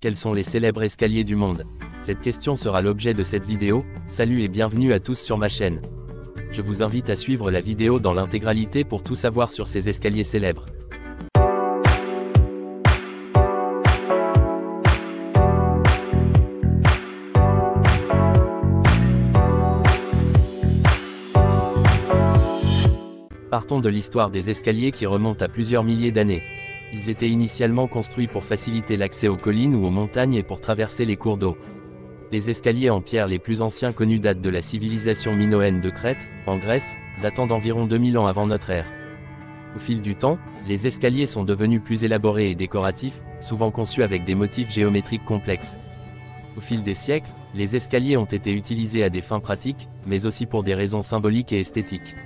Quels sont les célèbres escaliers du monde? Cette question sera l'objet de cette vidéo. Salut et bienvenue à tous sur ma chaîne. Je vous invite à suivre la vidéo dans l'intégralité pour tout savoir sur ces escaliers célèbres. Partons de l'histoire des escaliers qui remonte à plusieurs milliers d'années. Ils étaient initialement construits pour faciliter l'accès aux collines ou aux montagnes et pour traverser les cours d'eau. Les escaliers en pierre les plus anciens connus datent de la civilisation minoenne de Crète, en Grèce, datant d'environ 2000 ans avant notre ère. Au fil du temps, les escaliers sont devenus plus élaborés et décoratifs, souvent conçus avec des motifs géométriques complexes. Au fil des siècles, les escaliers ont été utilisés à des fins pratiques, mais aussi pour des raisons symboliques et esthétiques.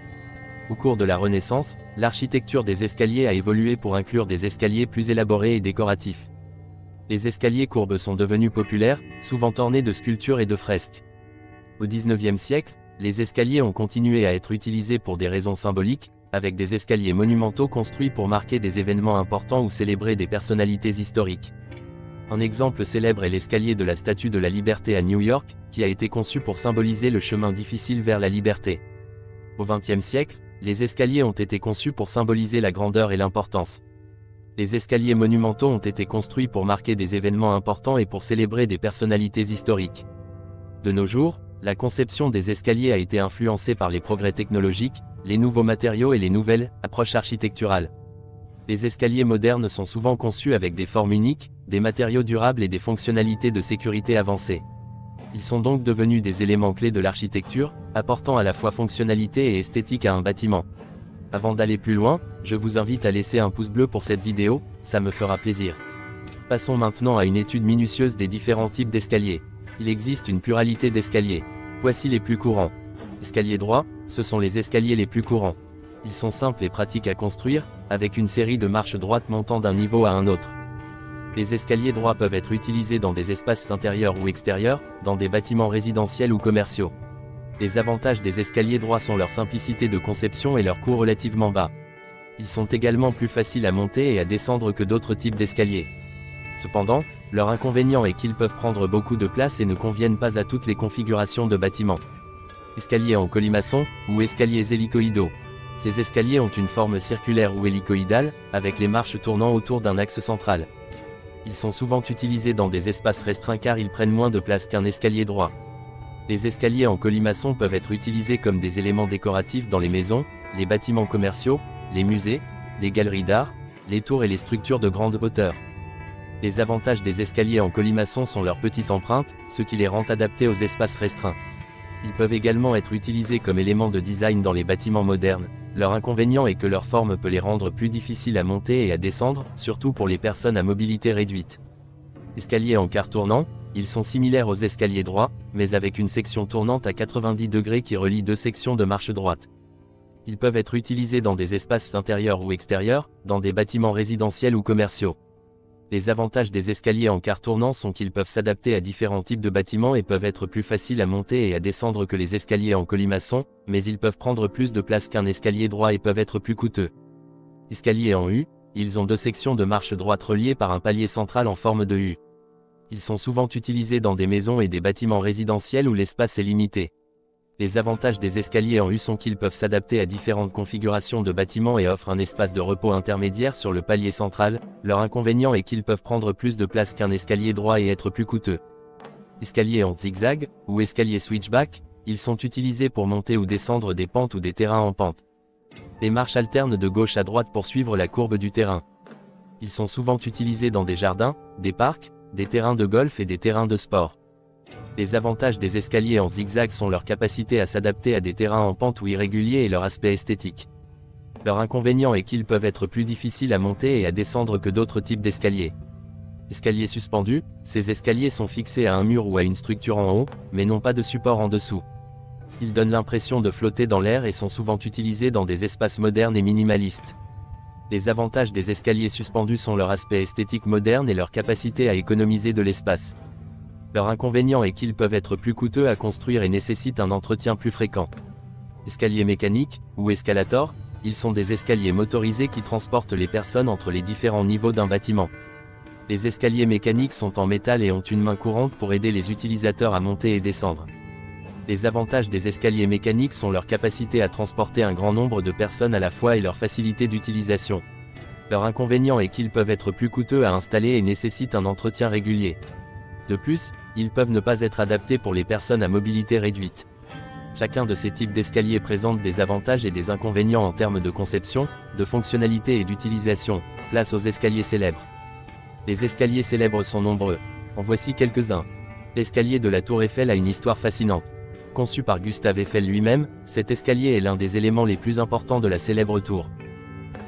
Au cours de la Renaissance, l'architecture des escaliers a évolué pour inclure des escaliers plus élaborés et décoratifs. Les escaliers courbes sont devenus populaires, souvent ornés de sculptures et de fresques. Au XIXe siècle, les escaliers ont continué à être utilisés pour des raisons symboliques, avec des escaliers monumentaux construits pour marquer des événements importants ou célébrer des personnalités historiques. Un exemple célèbre est l'escalier de la Statue de la Liberté à New York, qui a été conçu pour symboliser le chemin difficile vers la liberté. Au XXe siècle, les escaliers ont été conçus pour symboliser la grandeur et l'importance. Les escaliers monumentaux ont été construits pour marquer des événements importants et pour célébrer des personnalités historiques. De nos jours, la conception des escaliers a été influencée par les progrès technologiques, les nouveaux matériaux et les nouvelles approches architecturales. Les escaliers modernes sont souvent conçus avec des formes uniques, des matériaux durables et des fonctionnalités de sécurité avancées. Ils sont donc devenus des éléments clés de l'architecture, apportant à la fois fonctionnalité et esthétique à un bâtiment. Avant d'aller plus loin, je vous invite à laisser un pouce bleu pour cette vidéo, ça me fera plaisir. Passons maintenant à une étude minutieuse des différents types d'escaliers. Il existe une pluralité d'escaliers. Voici les plus courants. Escaliers droits, ce sont les escaliers les plus courants. Ils sont simples et pratiques à construire, avec une série de marches droites montant d'un niveau à un autre. Les escaliers droits peuvent être utilisés dans des espaces intérieurs ou extérieurs, dans des bâtiments résidentiels ou commerciaux. Les avantages des escaliers droits sont leur simplicité de conception et leur coût relativement bas. Ils sont également plus faciles à monter et à descendre que d'autres types d'escaliers. Cependant, leur inconvénient est qu'ils peuvent prendre beaucoup de place et ne conviennent pas à toutes les configurations de bâtiments. Escaliers en colimaçon, ou escaliers hélicoïdaux. Ces escaliers ont une forme circulaire ou hélicoïdale, avec les marches tournant autour d'un axe central. Ils sont souvent utilisés dans des espaces restreints car ils prennent moins de place qu'un escalier droit. Les escaliers en colimaçon peuvent être utilisés comme des éléments décoratifs dans les maisons, les bâtiments commerciaux, les musées, les galeries d'art, les tours et les structures de grande hauteur. Les avantages des escaliers en colimaçon sont leur petite empreinte, ce qui les rend adaptés aux espaces restreints. Ils peuvent également être utilisés comme éléments de design dans les bâtiments modernes. Leur inconvénient est que leur forme peut les rendre plus difficiles à monter et à descendre, surtout pour les personnes à mobilité réduite. Escaliers en quart tournant, ils sont similaires aux escaliers droits, mais avec une section tournante à 90 degrés qui relie deux sections de marche droite. Ils peuvent être utilisés dans des espaces intérieurs ou extérieurs, dans des bâtiments résidentiels ou commerciaux. Les avantages des escaliers en quart tournant sont qu'ils peuvent s'adapter à différents types de bâtiments et peuvent être plus faciles à monter et à descendre que les escaliers en colimaçon, mais ils peuvent prendre plus de place qu'un escalier droit et peuvent être plus coûteux. Escaliers en U, ils ont deux sections de marche droite reliées par un palier central en forme de U. Ils sont souvent utilisés dans des maisons et des bâtiments résidentiels où l'espace est limité. Les avantages des escaliers en U sont qu'ils peuvent s'adapter à différentes configurations de bâtiments et offrent un espace de repos intermédiaire sur le palier central. Leur inconvénient est qu'ils peuvent prendre plus de place qu'un escalier droit et être plus coûteux. Escaliers en zigzag, ou escaliers switchback, ils sont utilisés pour monter ou descendre des pentes ou des terrains en pente. Les marches alternent de gauche à droite pour suivre la courbe du terrain. Ils sont souvent utilisés dans des jardins, des parcs, des terrains de golf et des terrains de sport. Les avantages des escaliers en zigzag sont leur capacité à s'adapter à des terrains en pente ou irréguliers et leur aspect esthétique. Leur inconvénient est qu'ils peuvent être plus difficiles à monter et à descendre que d'autres types d'escaliers. Escaliers suspendus, ces escaliers sont fixés à un mur ou à une structure en haut, mais n'ont pas de support en dessous. Ils donnent l'impression de flotter dans l'air et sont souvent utilisés dans des espaces modernes et minimalistes. Les avantages des escaliers suspendus sont leur aspect esthétique moderne et leur capacité à économiser de l'espace. Leur inconvénient est qu'ils peuvent être plus coûteux à construire et nécessitent un entretien plus fréquent. Escaliers mécaniques, ou escalators, ils sont des escaliers motorisés qui transportent les personnes entre les différents niveaux d'un bâtiment. Les escaliers mécaniques sont en métal et ont une main courante pour aider les utilisateurs à monter et descendre. Les avantages des escaliers mécaniques sont leur capacité à transporter un grand nombre de personnes à la fois et leur facilité d'utilisation. Leur inconvénient est qu'ils peuvent être plus coûteux à installer et nécessitent un entretien régulier. De plus, ils peuvent ne pas être adaptés pour les personnes à mobilité réduite. Chacun de ces types d'escaliers présente des avantages et des inconvénients en termes de conception, de fonctionnalité et d'utilisation. Place aux escaliers célèbres. Les escaliers célèbres sont nombreux. En voici quelques-uns. L'escalier de la Tour Eiffel a une histoire fascinante. Conçu par Gustave Eiffel lui-même, cet escalier est l'un des éléments les plus importants de la célèbre tour.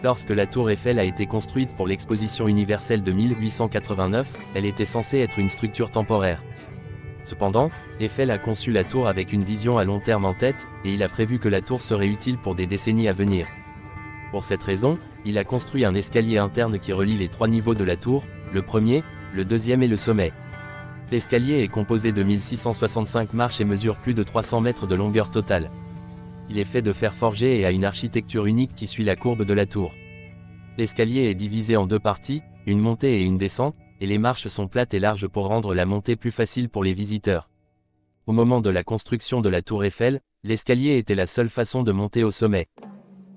Lorsque la Tour Eiffel a été construite pour l'exposition universelle de 1889, elle était censée être une structure temporaire. Cependant, Eiffel a conçu la tour avec une vision à long terme en tête, et il a prévu que la tour serait utile pour des décennies à venir. Pour cette raison, il a construit un escalier interne qui relie les 3 niveaux de la tour, le premier, le deuxième et le sommet. L'escalier est composé de 1665 marches et mesure plus de 300 mètres de longueur totale. Il est fait de fer forgé et a une architecture unique qui suit la courbe de la tour. L'escalier est divisé en 2 parties, une montée et une descente, et les marches sont plates et larges pour rendre la montée plus facile pour les visiteurs. Au moment de la construction de la Tour Eiffel, l'escalier était la seule façon de monter au sommet.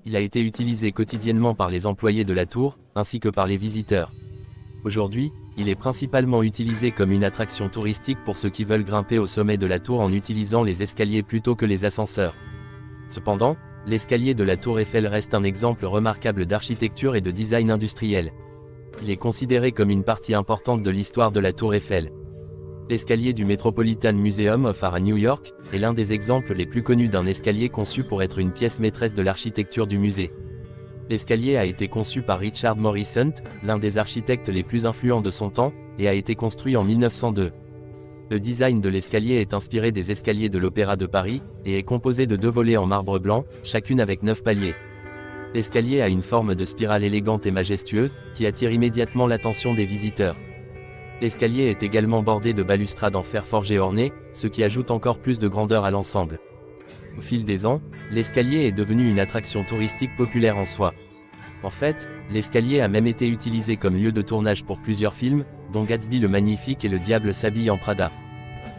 Il a été utilisé quotidiennement par les employés de la tour, ainsi que par les visiteurs. Aujourd'hui, il est principalement utilisé comme une attraction touristique pour ceux qui veulent grimper au sommet de la tour en utilisant les escaliers plutôt que les ascenseurs. Cependant, l'escalier de la Tour Eiffel reste un exemple remarquable d'architecture et de design industriel. Il est considéré comme une partie importante de l'histoire de la Tour Eiffel. L'escalier du Metropolitan Museum of Art à New York est l'un des exemples les plus connus d'un escalier conçu pour être une pièce maîtresse de l'architecture du musée. L'escalier a été conçu par Richard Morrison, l'un des architectes les plus influents de son temps, et a été construit en 1902. Le design de l'escalier est inspiré des escaliers de l'Opéra de Paris, et est composé de 2 volets en marbre blanc, chacune avec 9 paliers. L'escalier a une forme de spirale élégante et majestueuse, qui attire immédiatement l'attention des visiteurs. L'escalier est également bordé de balustrades en fer forgé ornées, ce qui ajoute encore plus de grandeur à l'ensemble. Au fil des ans, l'escalier est devenu une attraction touristique populaire en soi. En fait, l'escalier a même été utilisé comme lieu de tournage pour plusieurs films, dont Gatsby le Magnifique et Le Diable s'habille en Prada.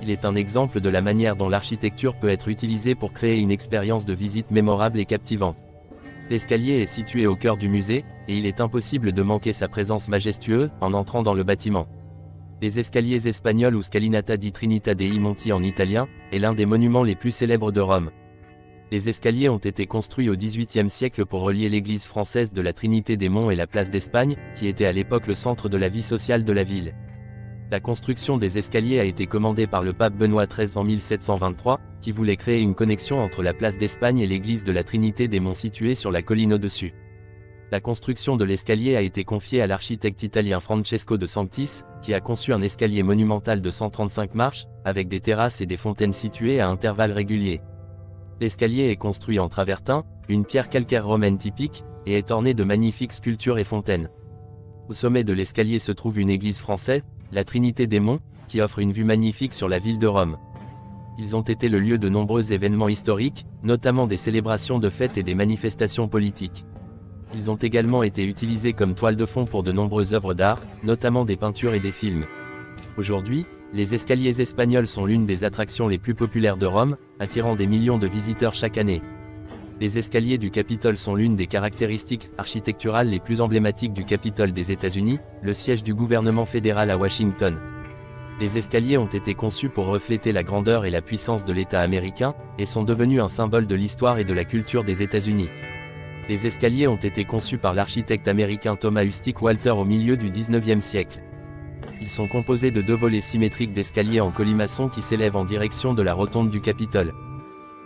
Il est un exemple de la manière dont l'architecture peut être utilisée pour créer une expérience de visite mémorable et captivante. L'escalier est situé au cœur du musée, et il est impossible de manquer sa présence majestueuse en entrant dans le bâtiment. Les escaliers espagnols ou Scalinata di Trinità dei Monti en italien, est l'un des monuments les plus célèbres de Rome. Les escaliers ont été construits au XVIIIe siècle pour relier l'église française de la Trinité des Monts et la place d'Espagne, qui était à l'époque le centre de la vie sociale de la ville. La construction des escaliers a été commandée par le pape Benoît XIII en 1723, qui voulait créer une connexion entre la place d'Espagne et l'église de la Trinité des Monts située sur la colline au-dessus. La construction de l'escalier a été confiée à l'architecte italien Francesco de Sanctis, qui a conçu un escalier monumental de 135 marches, avec des terrasses et des fontaines situées à intervalles réguliers. L'escalier est construit en travertin, une pierre calcaire romaine typique, et est orné de magnifiques sculptures et fontaines. Au sommet de l'escalier se trouve une église française, la Trinité des Monts, qui offre une vue magnifique sur la ville de Rome. Ils ont été le lieu de nombreux événements historiques, notamment des célébrations de fêtes et des manifestations politiques. Ils ont également été utilisés comme toile de fond pour de nombreuses œuvres d'art, notamment des peintures et des films. Aujourd'hui, les escaliers espagnols sont l'une des attractions les plus populaires de Rome, attirant des millions de visiteurs chaque année. Les escaliers du Capitole sont l'une des caractéristiques architecturales les plus emblématiques du Capitole des États-Unis, le siège du gouvernement fédéral à Washington. Les escaliers ont été conçus pour refléter la grandeur et la puissance de l'État américain, et sont devenus un symbole de l'histoire et de la culture des États-Unis. Les escaliers ont été conçus par l'architecte américain Thomas Ustick Walter au milieu du XIXe siècle. Ils sont composés de 2 volets symétriques d'escalier en colimaçon qui s'élèvent en direction de la rotonde du Capitole.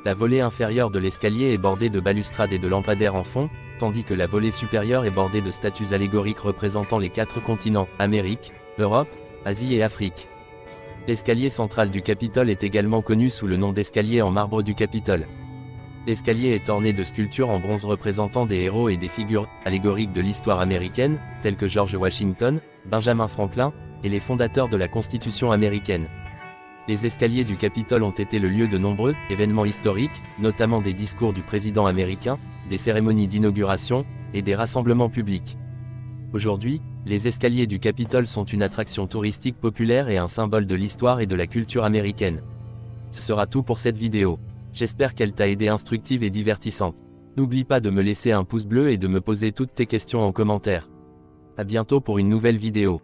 La volée inférieure de l'escalier est bordée de balustrades et de lampadaires en fond, tandis que la volée supérieure est bordée de statues allégoriques représentant les 4 continents, Amérique, Europe, Asie et Afrique. L'escalier central du Capitole est également connu sous le nom d'escalier en marbre du Capitole. L'escalier est orné de sculptures en bronze représentant des héros et des figures allégoriques de l'histoire américaine, tels que George Washington, Benjamin Franklin, et les fondateurs de la Constitution américaine. Les escaliers du Capitole ont été le lieu de nombreux événements historiques, notamment des discours du président américain, des cérémonies d'inauguration, et des rassemblements publics. Aujourd'hui, Les escaliers du Capitole sont une attraction touristique populaire et un symbole de l'histoire et de la culture américaine. Ce sera tout pour cette vidéo. J'espère qu'elle t'a aidé, instructive et divertissante. N'oublie pas de me laisser un pouce bleu et de me poser toutes tes questions en commentaire. À bientôt pour une nouvelle vidéo.